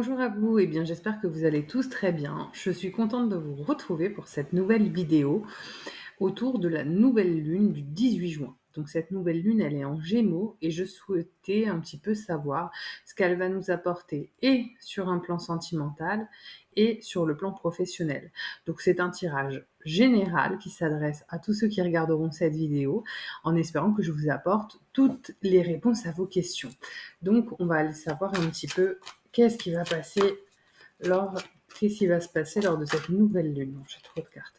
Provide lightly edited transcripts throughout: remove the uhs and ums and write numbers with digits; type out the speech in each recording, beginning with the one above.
Bonjour à vous, eh bien j'espère que vous allez tous très bien. Je suis contente de vous retrouver pour cette nouvelle vidéo autour de la nouvelle lune du 18 juin. Donc cette nouvelle lune, elle est en Gémeaux et je souhaitais un petit peu savoir ce qu'elle va nous apporter et sur un plan sentimental et sur le plan professionnel. Donc c'est un tirage général qui s'adresse à tous ceux qui regarderont cette vidéo en espérant que je vous apporte toutes les réponses à vos questions. Donc on va aller savoir un petit peu qu'est-ce qui va passer lors qu'est-ce qui va se passer lors de cette nouvelle lune. J'ai trop de cartes.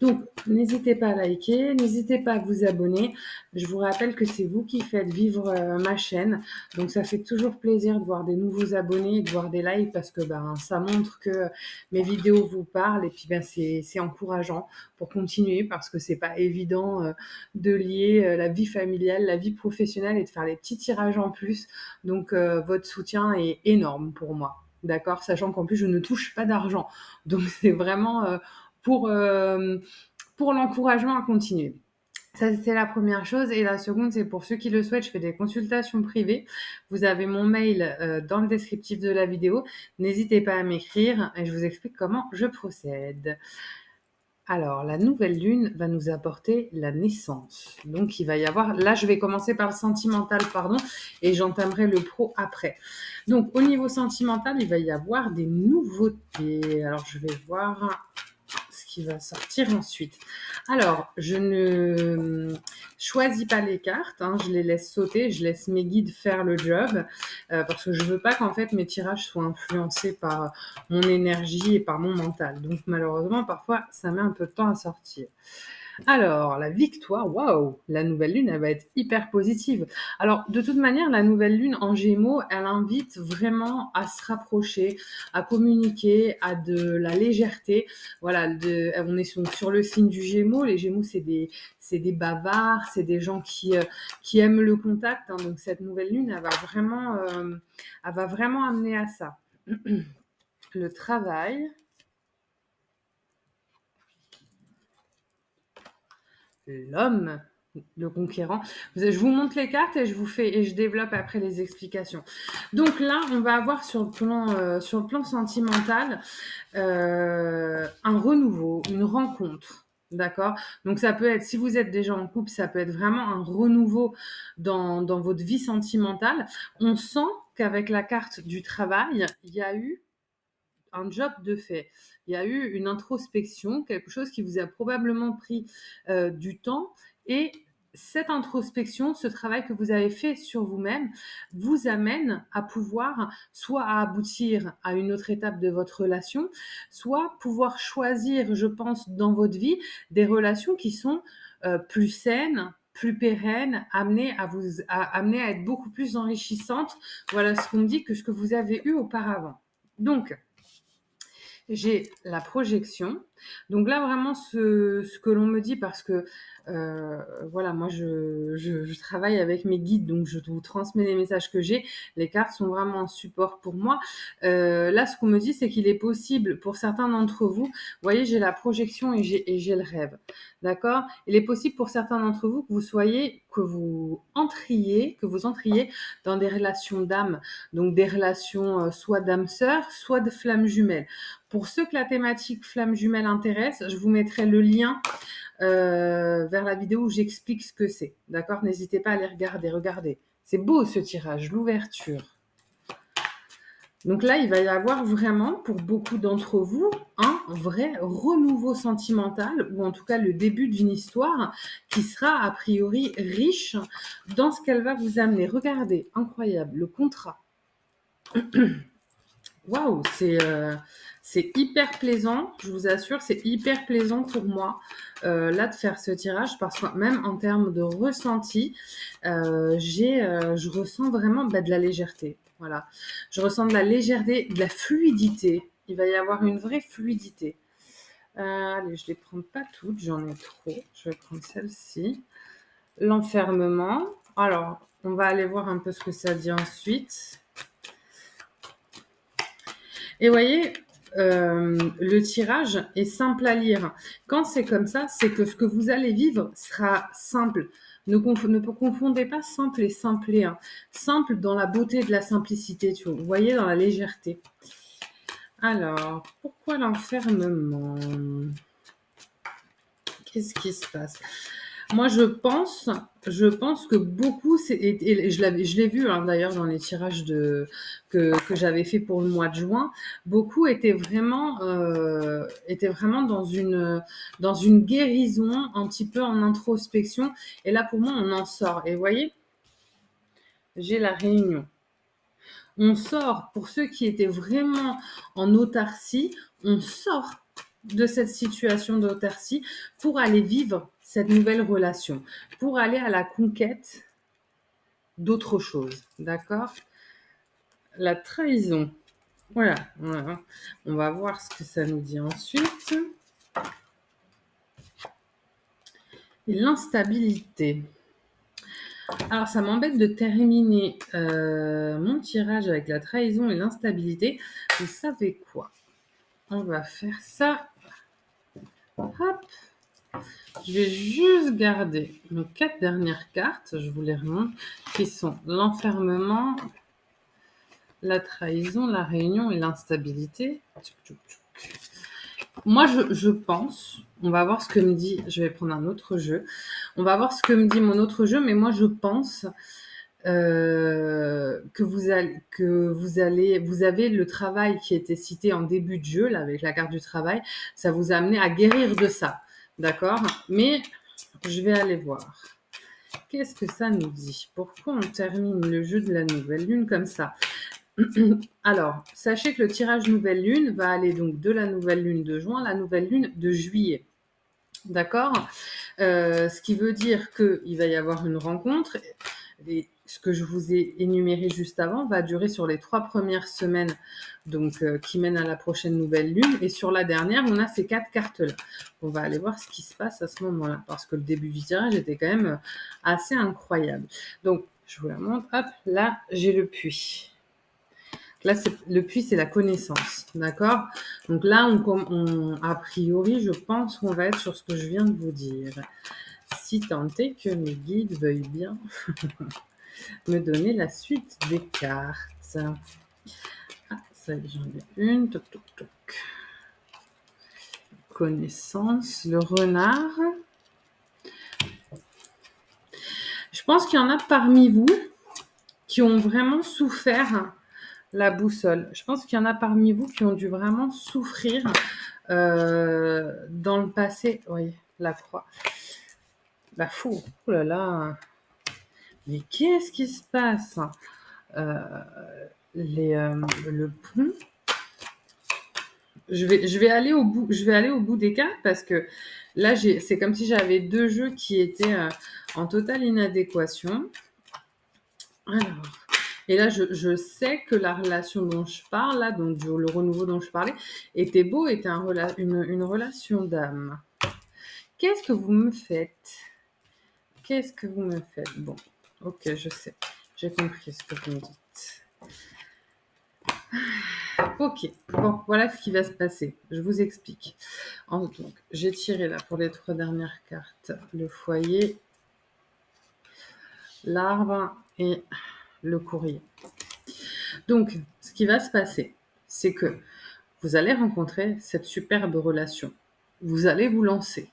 Donc, n'hésitez pas à liker, n'hésitez pas à vous abonner. Je vous rappelle que c'est vous qui faites vivre ma chaîne. Donc, ça fait toujours plaisir de voir des nouveaux abonnés, de voir des likes parce que ça montre que mes vidéos vous parlent et puis c'est encourageant pour continuer parce que c'est pas évident de lier la vie familiale, la vie professionnelle et de faire les petits tirages en plus. Donc, votre soutien est énorme pour moi. D'accord, sachant qu'en plus je ne touche pas d'argent, donc c'est vraiment pour l'encouragement à continuer. Ça, c'est la première chose. Et la seconde, c'est pour ceux qui le souhaitent, je fais des consultations privées. Vous avez mon mail dans le descriptif de la vidéo. N'hésitez pas à m'écrire et je vous explique comment je procède. Alors, la nouvelle lune va nous apporter la naissance. Donc, il va y avoir... Là, je vais commencer par le sentimental, pardon, et j'entamerai le pro après. Donc, au niveau sentimental, il va y avoir des nouveautés. Alors, je vais voir ce qui va sortir ensuite. Alors, je ne choisis pas les cartes, hein, je les laisse sauter, je laisse mes guides faire le job, parce que je veux pas qu'en fait mes tirages soient influencés par mon énergie et par mon mental. Donc malheureusement, parfois, ça met un peu de temps à sortir. Alors, la victoire, waouh, la nouvelle lune, elle va être hyper positive. Alors, de toute manière, la nouvelle lune en Gémeaux, elle invite vraiment à se rapprocher, à communiquer, à de la légèreté. Voilà, on est sur le signe du Gémeaux. Les Gémeaux, c'est des bavards, c'est des gens qui aiment le contact. Hein. Donc, cette nouvelle lune, elle va vraiment amener à ça. Le travail. L'homme, le conquérant. Je vous montre les cartes et je développe après les explications. Donc là, on va avoir sur le plan sentimental un renouveau, une rencontre. D'accord. Donc ça peut être, si vous êtes déjà en couple, ça peut être vraiment un renouveau dans votre vie sentimentale. On sent qu'avec la carte du travail, il y a eu un job de fait. Il y a eu une introspection, quelque chose qui vous a probablement pris du temps et cette introspection, ce travail que vous avez fait sur vous-même, vous amène à pouvoir soit à aboutir à une autre étape de votre relation, soit pouvoir choisir, je pense, dans votre vie, des relations qui sont plus saines, plus pérennes, amenées à être beaucoup plus enrichissantes. Voilà ce qu'on me dit que ce que vous avez eu auparavant. Donc, j'ai la projection. Donc là, vraiment, ce que l'on me dit, parce que voilà, moi, je travaille avec mes guides, donc je vous transmets les messages que j'ai. Les cartes sont vraiment un support pour moi. Là, ce qu'on me dit, c'est qu'il est possible pour certains d'entre vous, vous voyez, j'ai la projection et j'ai le rêve. D'accord. Il est possible pour certains d'entre vous que vous entriez dans des relations d'âme, donc des relations soit d'âme sœur, soit de flammes jumelles. Pour ceux que la thématique flamme jumelle intéresse, je vous mettrai le lien vers la vidéo où j'explique ce que c'est. D'accord. N'hésitez pas à aller regarder. Regardez. C'est beau ce tirage, l'ouverture. Donc là, il va y avoir vraiment, pour beaucoup d'entre vous, un vrai renouveau sentimental, ou en tout cas le début d'une histoire qui sera a priori riche dans ce qu'elle va vous amener. Regardez, incroyable, le contrat. Waouh, c'est hyper plaisant, je vous assure, c'est hyper plaisant pour moi là de faire ce tirage parce que même en termes de ressenti, je ressens vraiment de la légèreté. Voilà, je ressens de la légèreté, de la fluidité. Il va y avoir une vraie fluidité. Allez, je ne les prends pas toutes, j'en ai trop. Je vais prendre celle-ci. L'enfermement. Alors, on va aller voir un peu ce que ça dit ensuite. Et vous voyez, le tirage est simple à lire. Quand c'est comme ça, c'est que ce que vous allez vivre sera simple. Ne confondez pas simple et simplé. Hein. Simple dans la beauté de la simplicité, vous voyez, dans la légèreté. Alors, pourquoi l'enfermement? Qu'est-ce qui se passe? Moi, je pense que beaucoup, et je l'ai vu hein, d'ailleurs dans les tirages que j'avais fait pour le mois de juin, beaucoup étaient vraiment dans une guérison, un petit peu en introspection. Et là, pour moi, on en sort. Et vous voyez, j'ai la réunion. On sort, pour ceux qui étaient vraiment en autarcie, on sort de cette situation d'autarcie pour aller vivre cette nouvelle relation, pour aller à la conquête d'autre chose. D'accord? La trahison. Voilà. On va voir ce que ça nous dit ensuite. Et l'instabilité. Alors, ça m'embête de terminer mon tirage avec la trahison et l'instabilité. Vous savez quoi? On va faire ça. Hop. Je vais juste garder mes 4 dernières cartes, je vous les remonte, qui sont l'enfermement, la trahison, la réunion et l'instabilité. Moi, je pense, on va voir ce que me dit, je vais prendre un autre jeu, on va voir ce que me dit mon autre jeu, mais moi, je pense que vous avez le travail qui était cité en début de jeu, là, avec la carte du travail, ça vous a amené à guérir de ça, d'accord? Mais je vais aller voir. Qu'est-ce que ça nous dit? Pourquoi on termine le jeu de la nouvelle lune comme ça? Alors, sachez que le tirage nouvelle lune va aller donc de la nouvelle lune de juin à la nouvelle lune de juillet. D'accord? Ce qui veut dire qu'il va y avoir une rencontre. Et ce que je vous ai énuméré juste avant va durer sur les 3 premières semaines, donc qui mènent à la prochaine nouvelle lune. Et sur la dernière, on a ces 4 cartes-là. On va aller voir ce qui se passe à ce moment-là, parce que le début du tirage était quand même assez incroyable. Donc, je vous la montre. Hop, là, j'ai le puits. Là, le puits, c'est la connaissance, d'accord? Donc là, a priori, je pense qu'on va être sur ce que je viens de vous dire. Si tant est que mes guides veuillent bien me donner la suite des cartes. Ah, ça y est, j'en ai une. Toc, toc, toc. Connaissance, le renard. Je pense qu'il y en a parmi vous qui ont vraiment souffert la boussole. Je pense qu'il y en a parmi vous qui ont dû vraiment souffrir dans le passé. Oui, la croix. La fou. Oh là là. Mais qu'est-ce qui se passe? Le pont. Je vais aller au bout des cartes parce que là, c'est comme si j'avais 2 jeux qui étaient en totale inadéquation. Alors, et là, je sais que la relation dont je parle, là, donc le renouveau dont je parlais, était beau, était une relation d'âme. Qu'est-ce que vous me faites? Qu'est-ce que vous me faites? Bon, ok, je sais. J'ai compris ce que vous me dites. Ok, bon, voilà ce qui va se passer. Je vous explique. Donc, j'ai tiré là pour les 3 dernières cartes le foyer, l'arbre et le courrier. Donc, ce qui va se passer, c'est que vous allez rencontrer cette superbe relation. Vous allez vous lancer.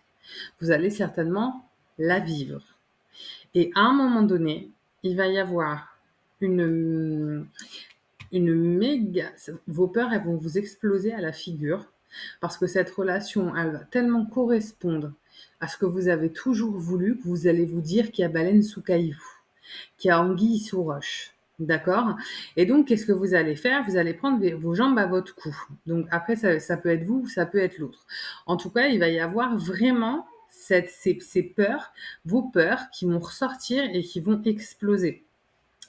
Vous allez certainement la vivre. Et à un moment donné, il va y avoir une méga... Vos peurs, elles vont vous exploser à la figure parce que cette relation, elle va tellement correspondre à ce que vous avez toujours voulu que vous allez vous dire qu'il y a baleine sous caillou, qu'il y a anguille sous roche. D'accord? Et donc, qu'est-ce que vous allez faire? Vous allez prendre vos jambes à votre cou. Donc, après, ça peut être vous ou ça peut être l'autre. En tout cas, il va y avoir vraiment ces peurs, vos peurs qui vont ressortir et qui vont exploser.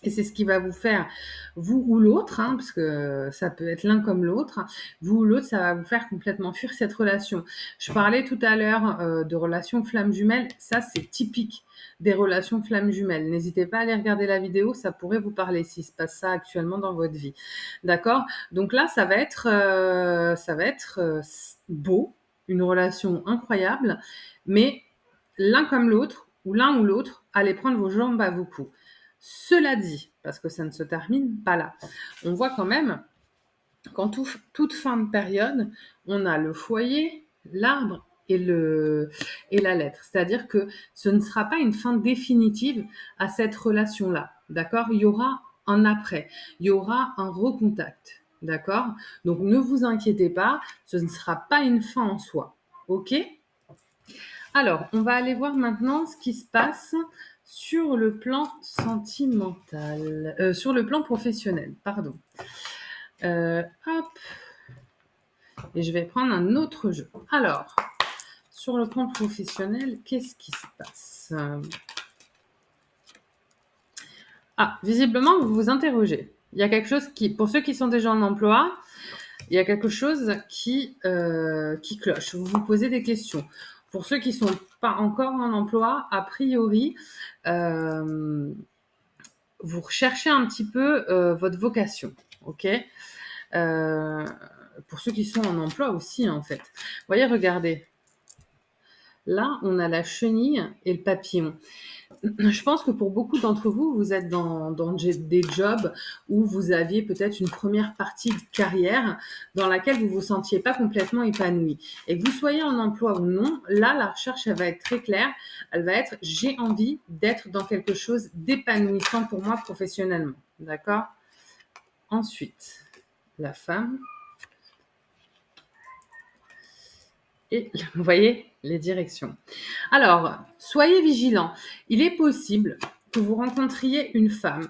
Et c'est ce qui va vous faire, vous ou l'autre, hein, parce que ça peut être l'un comme l'autre, vous ou l'autre, ça va vous faire complètement fuir cette relation. Je parlais tout à l'heure de relations flammes jumelles, ça c'est typique des relations flammes jumelles. N'hésitez pas à aller regarder la vidéo, ça pourrait vous parler s'il se passe ça actuellement dans votre vie. D'accord? Donc là, ça va être beau, une relation incroyable, mais l'un comme l'autre, ou l'un ou l'autre, allez prendre vos jambes à vos coups. Cela dit, parce que ça ne se termine pas là, on voit quand même toute fin de période, on a le foyer, l'arbre et la lettre. C'est-à-dire que ce ne sera pas une fin définitive à cette relation-là. D'accord? Il y aura un après. Il y aura un recontact. D'accord? Donc ne vous inquiétez pas, ce ne sera pas une fin en soi. OK? Alors, on va aller voir maintenant ce qui se passe sur le plan sentimental, sur le plan professionnel, pardon. Hop, et je vais prendre un autre jeu. Alors, sur le plan professionnel, qu'est-ce qui se passe? Ah, visiblement, vous vous interrogez. Il y a quelque chose qui, pour ceux qui sont déjà en emploi, il y a quelque chose qui cloche. Vous vous posez des questions. Pour ceux qui ne sont pas encore en emploi, a priori, vous recherchez un petit peu votre vocation. OK? Pour ceux qui sont en emploi aussi, en fait. Vous voyez, regardez. Là, on a la chenille et le papillon. Je pense que pour beaucoup d'entre vous, vous êtes dans des jobs où vous aviez peut-être une première partie de carrière dans laquelle vous ne vous sentiez pas complètement épanoui. Et que vous soyez en emploi ou non, là, la recherche, elle va être très claire. Elle va être, j'ai envie d'être dans quelque chose d'épanouissant pour moi professionnellement. D'accord? Ensuite, la femme. Et vous voyez les directions. Alors, soyez vigilants. Il est possible que vous rencontriez une femme,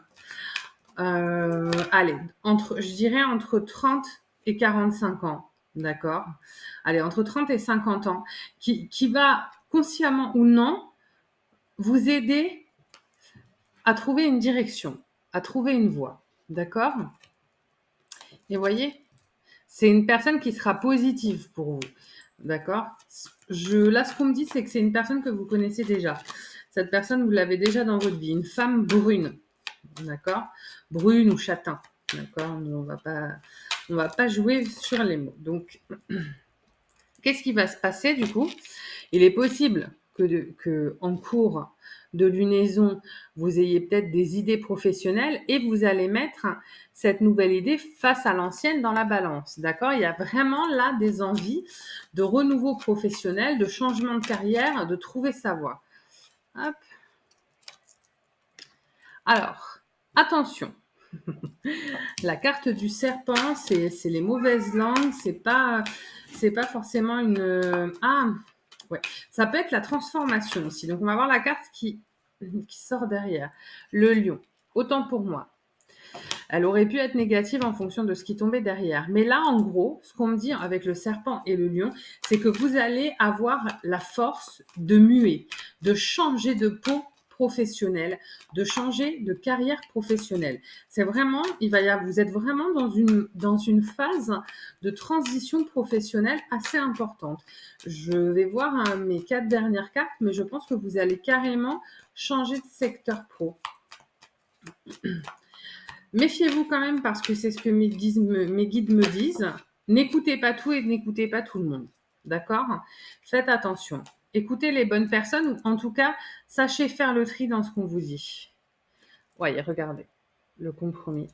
allez, je dirais entre 30 et 45 ans, d'accord? Allez, entre 30 et 50 ans, qui va, consciemment ou non, vous aider à trouver une direction, à trouver une voie, d'accord? Et voyez, c'est une personne qui sera positive pour vous. D'accord? Là, ce qu'on me dit, c'est que c'est une personne que vous connaissez déjà. Cette personne, vous l'avez déjà dans votre vie. Une femme brune. D'accord? Brune ou châtain. D'accord? On va pas jouer sur les mots. Donc, qu'est-ce qui va se passer du coup? Il est possible que en cours de lunaison, vous ayez peut-être des idées professionnelles et vous allez mettre cette nouvelle idée face à l'ancienne dans la balance. D'accord? Il y a vraiment là des envies de renouveau professionnel, de changement de carrière, de trouver sa voie. Hop. Alors, attention. La carte du serpent, c'est les mauvaises langues, c'est pas forcément une... Ah, ouais. Ça peut être la transformation aussi. Donc, on va voir la carte qui sort derrière. Le lion. Autant pour moi. Elle aurait pu être négative en fonction de ce qui tombait derrière. Mais là, en gros, ce qu'on me dit avec le serpent et le lion, c'est que vous allez avoir la force de muer, de changer de peau professionnelle, de changer de carrière professionnelle. C'est vraiment, vous êtes vraiment dans une phase de transition professionnelle assez importante. Je vais voir mes 4 dernières cartes, mais je pense que vous allez carrément changer de secteur pro. Méfiez-vous quand même parce que c'est ce que mes guides me disent. N'écoutez pas tout et n'écoutez pas tout le monde. D'accord? Faites attention. Écoutez les bonnes personnes ou en tout cas, sachez faire le tri dans ce qu'on vous dit. Voyez, regardez. Le compromis.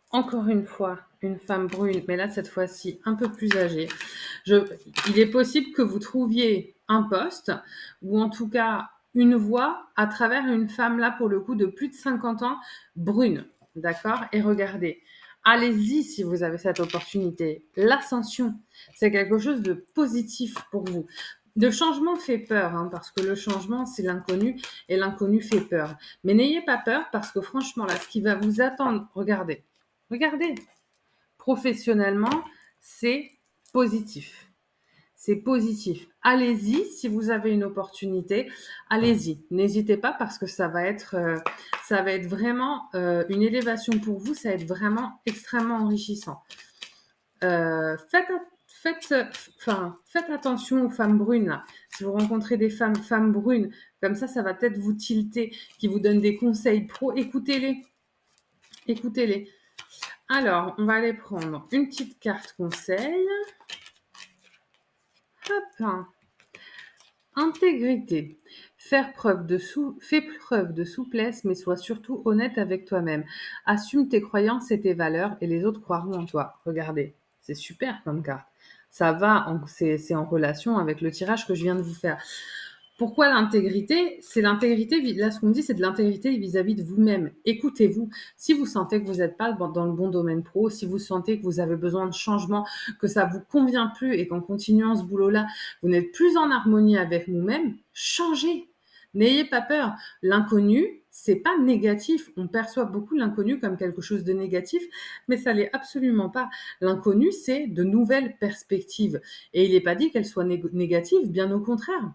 Encore une fois, une femme brune, mais là, cette fois-ci, un peu plus âgée. Il est possible que vous trouviez un poste ou en tout cas une voie à travers une femme là pour le coup de plus de 50 ans brune, d'accord? Et regardez, allez-y si vous avez cette opportunité. L'ascension, c'est quelque chose de positif pour vous. Le changement fait peur, hein, parce que le changement, c'est l'inconnu et l'inconnu fait peur. Mais n'ayez pas peur parce que franchement, là, ce qui va vous attendre, regardez, professionnellement, c'est positif. C'est positif. Allez-y, si vous avez une opportunité, allez-y. N'hésitez pas parce que ça va être vraiment une élévation pour vous. Ça va être vraiment extrêmement enrichissant. Faites attention aux femmes brunes. Là. Si vous rencontrez des femmes brunes, comme ça va peut-être vous tilter, qui vous donnent des conseils pro. Écoutez-les. Écoutez-les. Alors, on va aller prendre une petite carte conseil. Hop. Intégrité. Fais preuve de souplesse, mais sois surtout honnête avec toi-même. Assume tes croyances et tes valeurs et les autres croiront en toi. Regardez, c'est super comme carte. Ça va, c'est en relation avec le tirage que je viens de vous faire. Pourquoi l'intégrité? C'est l'intégrité, là ce qu'on me dit, c'est de l'intégrité vis-à-vis de vous-même. Écoutez-vous. Si vous sentez que vous n'êtes pas dans le bon domaine pro, si vous sentez que vous avez besoin de changement, que ça vous convient plus et qu'en continuant ce boulot-là, vous n'êtes plus en harmonie avec vous-même, changez. N'ayez pas peur. L'inconnu, c'est pas négatif. On perçoit beaucoup l'inconnu comme quelque chose de négatif, mais ça l'est absolument pas. L'inconnu, c'est de nouvelles perspectives. Et il n'est pas dit qu'elles soient négatives, bien au contraire.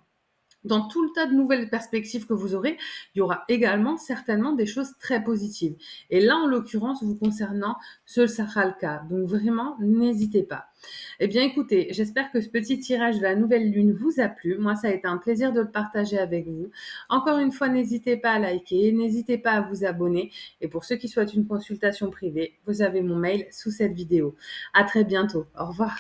Dans tout le tas de nouvelles perspectives que vous aurez, il y aura également certainement des choses très positives. Et là, en l'occurrence, vous concernant, ce sera le cas. Donc vraiment, n'hésitez pas. Eh bien, écoutez, j'espère que ce petit tirage de la nouvelle lune vous a plu. Moi, ça a été un plaisir de le partager avec vous. Encore une fois, n'hésitez pas à liker, n'hésitez pas à vous abonner. Et pour ceux qui souhaitent une consultation privée, vous avez mon mail sous cette vidéo. À très bientôt. Au revoir.